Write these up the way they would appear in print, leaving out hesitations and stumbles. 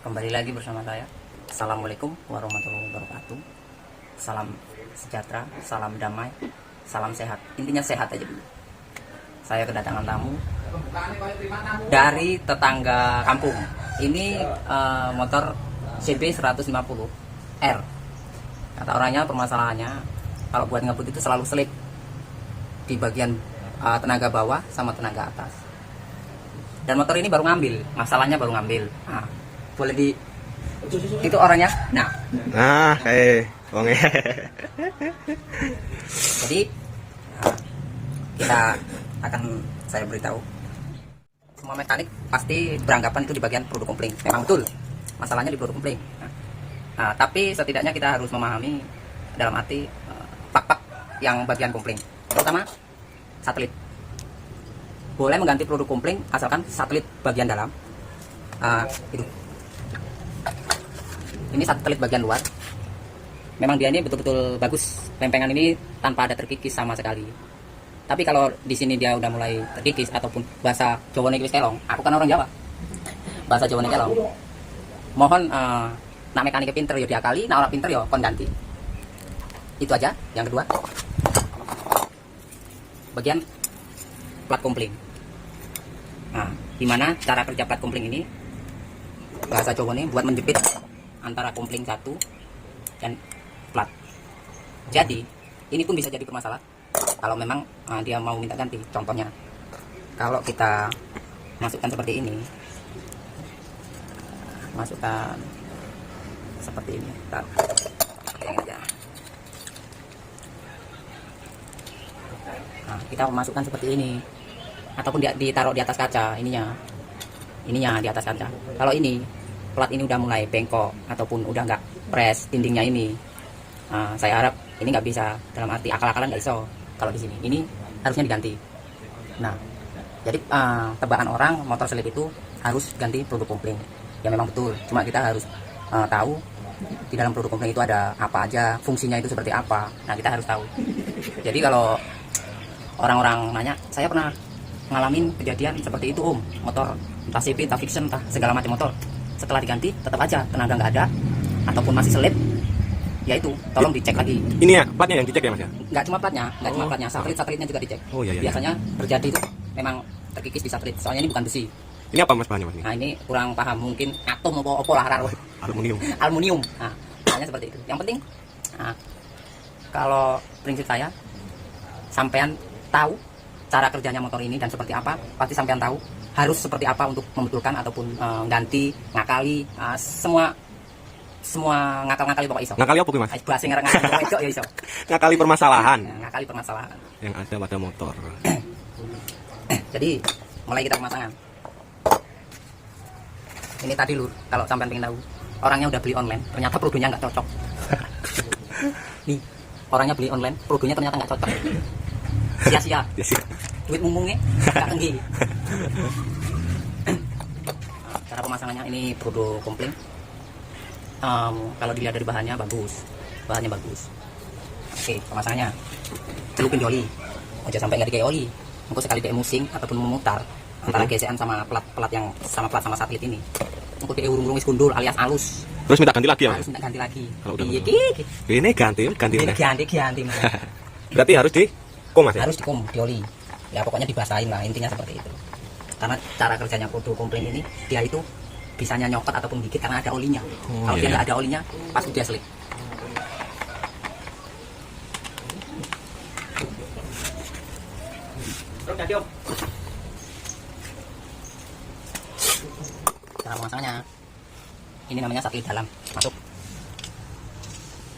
Kembali lagi bersama saya. Assalamualaikum warahmatullahi wabarakatuh. Salam sejahtera, salam damai, salam sehat. Intinya sehat aja dulu. Saya kedatangan tamu dari tetangga kampung. Ini motor CB 150R. Kata orangnya permasalahannya kalau buat ngebut itu selalu selip di bagian tenaga bawah sama tenaga atas. Dan motor ini baru ngambil, masalahnya baru ngambil. Nah, boleh di itu orangnya. Nah, Wonge. Jadi kita akan saya beritahu. Semua mekanik pasti beranggapan itu di bagian produk kompling. Memang betul, masalahnya di produk kompling. Tapi setidaknya kita harus memahami dalam arti pak-pak yang bagian kompling, terutama satelit. Boleh mengganti produk kompling asalkan satelit bagian dalam itu. Ini satelit bagian luar. Memang dia ini betul-betul bagus. Lempengan ini tanpa ada terkikis sama sekali. Tapi kalau di sini dia udah mulai terkikis ataupun bahasa Jawa nih wis kelong. Aku kan orang Jawa. Bahasa Jawa nih kelong. Mohon nak mekaniknya pinter ya diakali, nak orang pinter ya kon ganti. Itu aja. Yang kedua, bagian plat kompling. Nah, gimana cara kerja plat kompling ini? Bahasa Jawa nih buat menjepit antara kompling satu dan plat. Jadi ini pun bisa jadi bermasalah kalau memang dia mau minta ganti. Contohnya kalau kita masukkan seperti ini, masukkan seperti ini. Nah, kita masukkan seperti ini ataupun ditaruh di atas kaca ininya di atas kaca. Kalau ini plat ini udah mulai bengkok ataupun udah nggak press dindingnya ini, saya harap ini nggak bisa, dalam arti akal-akalan nggak iso. Kalau di sini ini harusnya diganti. Nah, jadi tebakan orang motor selip itu harus ganti produk kompling. Ya memang betul, cuma kita harus tahu di dalam produk kompling itu ada apa aja, fungsinya itu seperti apa. Nah, kita harus tahu. Jadi kalau orang-orang nanya, saya pernah ngalamin kejadian seperti itu motor entah CB, entah fiction, entah segala macam motor, setelah diganti tetap aja tenaga nggak ada ataupun masih selip. Ya itu, tolong dicek lagi. Ini ya platnya yang dicek ya Mas ya? Nggak cuma platnya, satelitnya juga dicek. Biasanya terjadi itu memang terkikis di satelit, soalnya ini bukan besi. Ini apa Mas bahannya Mas? Nah, ini kurang paham, mungkin atom apa lah. Aluminium. Nah, soalnya seperti itu. Yang penting kalau prinsip saya, sampean tahu cara kerjanya motor ini dan seperti apa, pasti sampean tahu harus seperti apa untuk membetulkan ataupun ganti, ngakali, semua ngakali pokok iso. Ngakali apa Mas? Bahasa ngakali pokok ya iso. Ngakali permasalahan. Ngakali permasalahan yang ada pada motor. Jadi, mulai kita pemasangan. Ini tadi lur, kalau sampean pengen tahu, orangnya udah beli online, ternyata produknya nggak cocok. Nih, orangnya beli online, produknya ternyata nggak cocok. Sia-sia. Duit mumungnya nggak tinggi. Cara pemasangannya ini produk kompling. Kalau dilihat dari bahannya bagus. Oke, pemasangannya celupin di oli. Jangan sampai nggak dikasih oli. Engkau sekali dia musing ataupun memutar antara gesekan sama plat yang sama plat sama satelit ini. Engkau kayak urung-urung gundul alias halus. Terus minta ganti lagi ya? Harus minta ganti lagi. Ini ganti. Ganti. Berarti harus dikum Mas ya? Harus dikum di oli. Ya pokoknya dibasahin lah, intinya seperti itu. Karena cara kerjanya produk kompling ini, dia itu bisanya nyokot ataupun gigit karena ada olinya. Kalau dia nggak ada olinya, pasti dia selip. Cara pemasangannya, ini namanya satelit dalam. Masuk.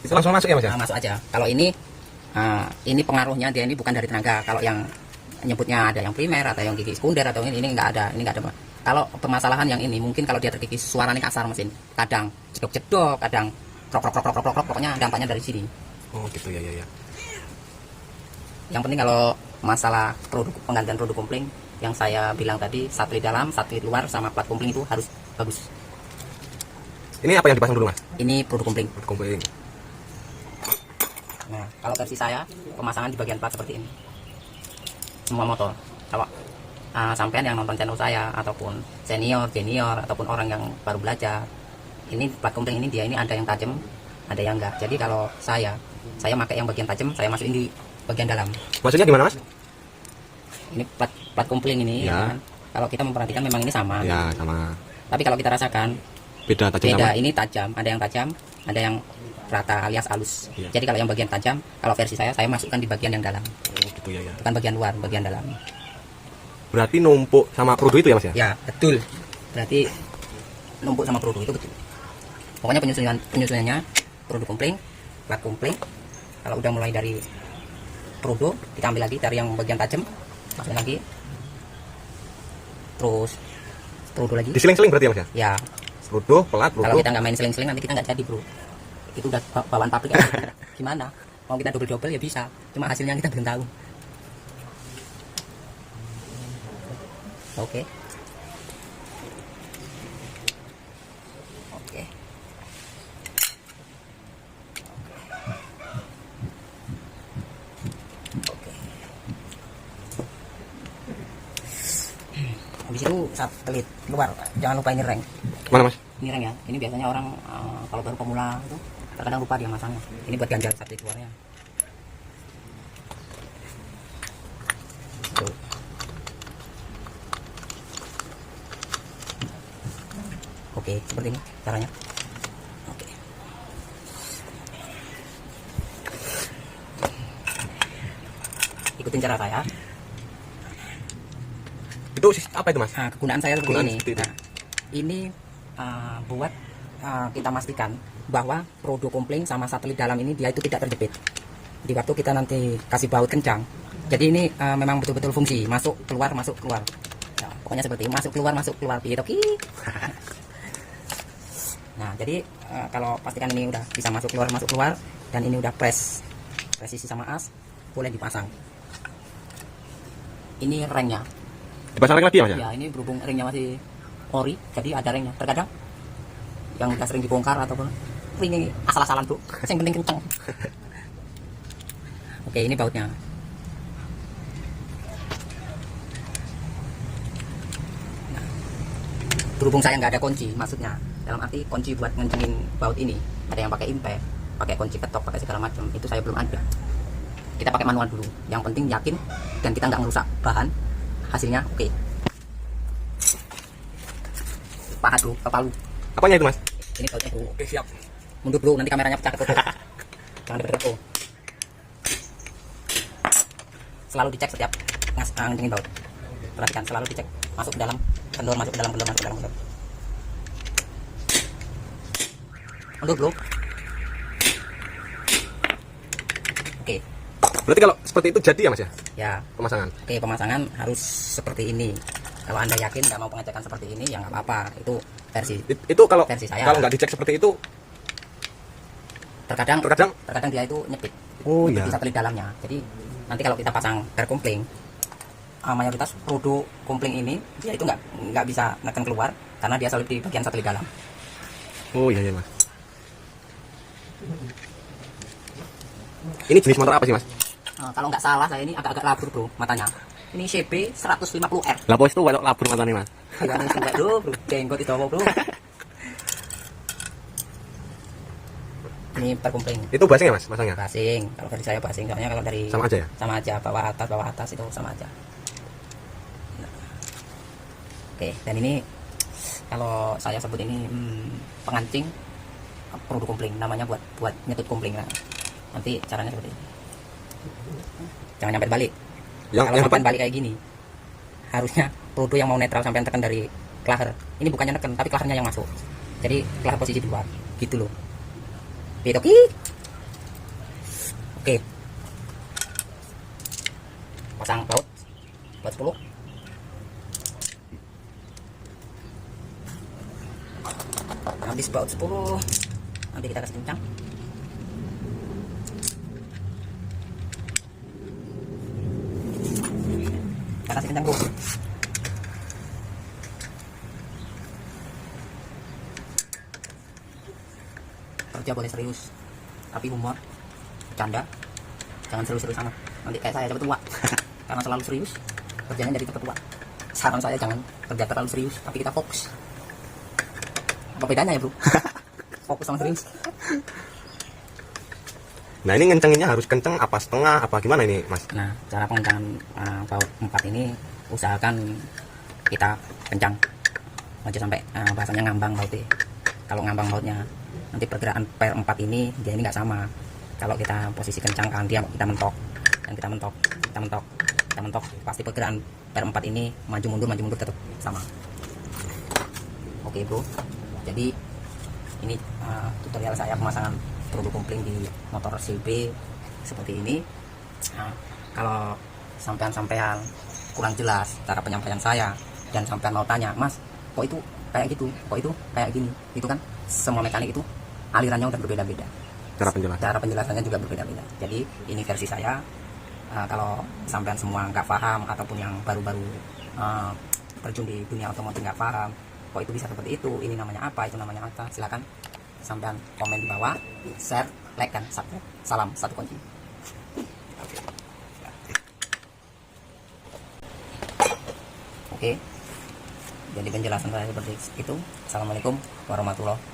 Itu langsung masuk ya Mas ya? Masuk aja. Kalau ini pengaruhnya dia ini bukan dari tenaga. Kalau yang nyebutnya ada yang primer atau yang gigi sekunder atau ini nggak ada. Kalau permasalahan yang ini mungkin kalau dia terkikis suaranya kasar mesin, kadang jedok-jedok, kadang krok, pokoknya dampaknya dari sini. Oh gitu ya. Yang penting kalau masalah penggantian produk kompling yang saya bilang tadi, satelit dalam, satelit luar sama plat kompling itu harus bagus. Ini apa yang dipasang dulu Mas? Ini produk kompling. Nah, kalau versi saya pemasangan di bagian plat seperti ini. Semua motor. Kalau sampean yang nonton channel saya ataupun senior ataupun orang yang baru belajar, ini plat kompling ini dia ini ada yang tajam, ada yang enggak. Jadi kalau saya pakai yang bagian tajam, saya masukin di bagian dalam. Maksudnya gimana mas? Ini plat kompling ini, Ya. ya kan? Kalau kita memperhatikan memang ini sama. Ya sama. Tapi kalau kita rasakan Beda tajam beda, sama. ini tajam, ada yang rata alias halus. Iya. Jadi kalau yang bagian tajam, kalau versi saya masukkan di bagian yang dalam, Oh, gitu ya ya. bukan bagian luar, bagian dalam. Berarti numpuk sama krudu itu ya mas ya? Ya betul. Berarti numpuk sama produk itu betul. Pokoknya penyusunannya produk kompling, plat kompling. Kalau udah mulai dari produk, kita ambil lagi dari yang bagian tajam, masukin lagi. Terus produk lagi. Diseling-seling berarti ya mas ya? Ya, Krudu, pelat, kalau krudu. kita nggak main seling-seling nanti kita nggak jadi bro. Itu udah bawaan pabrik aja. Gimana? Mau kita double ya bisa. Cuma hasilnya kita belum tahu. Oke. Oke. Oke. Habis itu satelit keluar. Jangan lupa ini reng. Mana mas? Ini reng ya. Ini biasanya orang kalau baru pemula itu terkadang lupa dia masangnya. Ini buat ganjal satelit keluarnya. Tuh. Oke, seperti ini caranya. Oke. Ikutin cara saya. Itu apa itu mas? Nah, kegunaan saya seperti Kegunaan ini. seperti itu. Nah, ini buat kita pastikan bahwa produk kompling sama satelit dalam ini dia itu tidak terjepit. Di waktu kita nanti kasih baut kencang. Jadi ini memang betul-betul fungsi masuk keluar masuk keluar. Nah, pokoknya seperti ini, masuk keluar gitu. Nah, jadi kalau pastikan ini udah bisa masuk keluar dan ini udah presisi sama as, boleh dipasang. Ini remnya. Dipasang lagi ya mas ya? Ya, ini berhubung ringnya masih ori, jadi ada ringnya. Terkadang yang udah sering dibongkar ataupun ringnya asal-asalan bro, yang penting kenceng. Oke, ini bautnya. Nah, berhubung saya nggak ada kunci, maksudnya dalam arti kunci buat ngencengin baut ini, ada yang pakai impet, pakai kunci ketok, pakai segala macam, itu saya belum ada. Kita pakai manual dulu. Yang penting yakin dan kita nggak ngerusak bahan. Hasilnya oke. Pahat bro, kepala. Apanya itu mas? Ini bautnya bro. Oke siap. Mundur bro, nanti kameranya pecah ketutup. Jangan deket bro. Selalu dicek setiap ngencengin baut. Perhatikan, selalu dicek. Masuk ke dalam kendor, masuk ke dalam kendor, masuk ke dalam kendor. Mundur bro. Oke. Berarti kalau seperti itu jadi ya mas ya? Ya. Pemasangan? Oke, pemasangan harus seperti ini. Kalau anda yakin nggak mau pengecekan seperti ini, ya nggak apa-apa. Itu versi Itu kalau versi saya. kalau nggak dicek seperti itu, terkadang dia itu nyepit. oh Nyepit iya. di satelit dalamnya. Jadi nanti kalau kita pasang terkompling, mayoritas produk kompling ini dia itu nggak bisa neken keluar karena dia selip di bagian satelit dalam. Oh iya iya mas. Ini jenis motor apa sih mas? Kalau nggak salah saya ini agak-agak labur bro matanya. Ini CB 150R. Lapos itu kalau labur matanya mas. Jangan enggak bro, jenggot itu apa bro? Ini terkompling. Itu basing ya mas masangnya? Basing, kalau dari saya basing, soalnya kalau dari Sama aja ya? sama aja, bawah atas itu sama aja. Nah. Oke, dan ini kalau saya sebut ini pengancing produk kompling, namanya buat nyetut kompling. Nah, nanti caranya seperti ini. Jangan nyampe balik. Kalau Yang sampai depan balik kayak gini, harusnya produk yang mau netral sampai tekan dari klaher. Ini bukannya neken, tapi klahernya yang masuk. Jadi klaher posisi di luar, gitu loh. Oke. Oke. Pasang baut 10. Habis baut 10, nanti kita kasih kencang. Kita kasih kencang bro. Kerja boleh serius, tapi humor, bercanda, jangan serius-serius amat. Nanti kayak saya cepet tua, karena selalu serius, kerjanya jadi cepet tua. Saran saya jangan kerja terlalu serius, tapi kita fokus. Apa bedanya ya bro? fokus sama serius. Nah ini ngencenginnya harus kenceng apa setengah apa gimana ini mas? Nah, cara pengencangan baut 4 ini usahakan kita kencang aja sampai bahasanya ngambang bautnya. Kalau ngambang bautnya nanti pergerakan per 4 ini dia ini nggak sama. Kalau kita posisi kencang kan dia kita mentok dan kita mentok pasti pergerakan per 4 ini maju mundur tetap sama. Oke bro, jadi ini tutorial saya pemasangan produk kopling di motor CB seperti ini. Nah, kalau sampean kurang jelas cara penyampaian saya dan sampean mau tanya, mas kok itu kayak gitu, kok itu kayak gini, itu kan semua mekanik itu alirannya udah berbeda-beda, cara penjelasannya juga berbeda-beda. Jadi ini versi saya. Kalau sampean semua nggak paham ataupun yang baru-baru terjun di dunia otomotif nggak paham kok itu bisa seperti itu, ini namanya apa, itu namanya apa, silakan sampean komen di bawah, share, like, dan subscribe. Salam satu kunci. Oke, jadi penjelasan saya seperti itu. Assalamualaikum warahmatullahi wabarakatuh.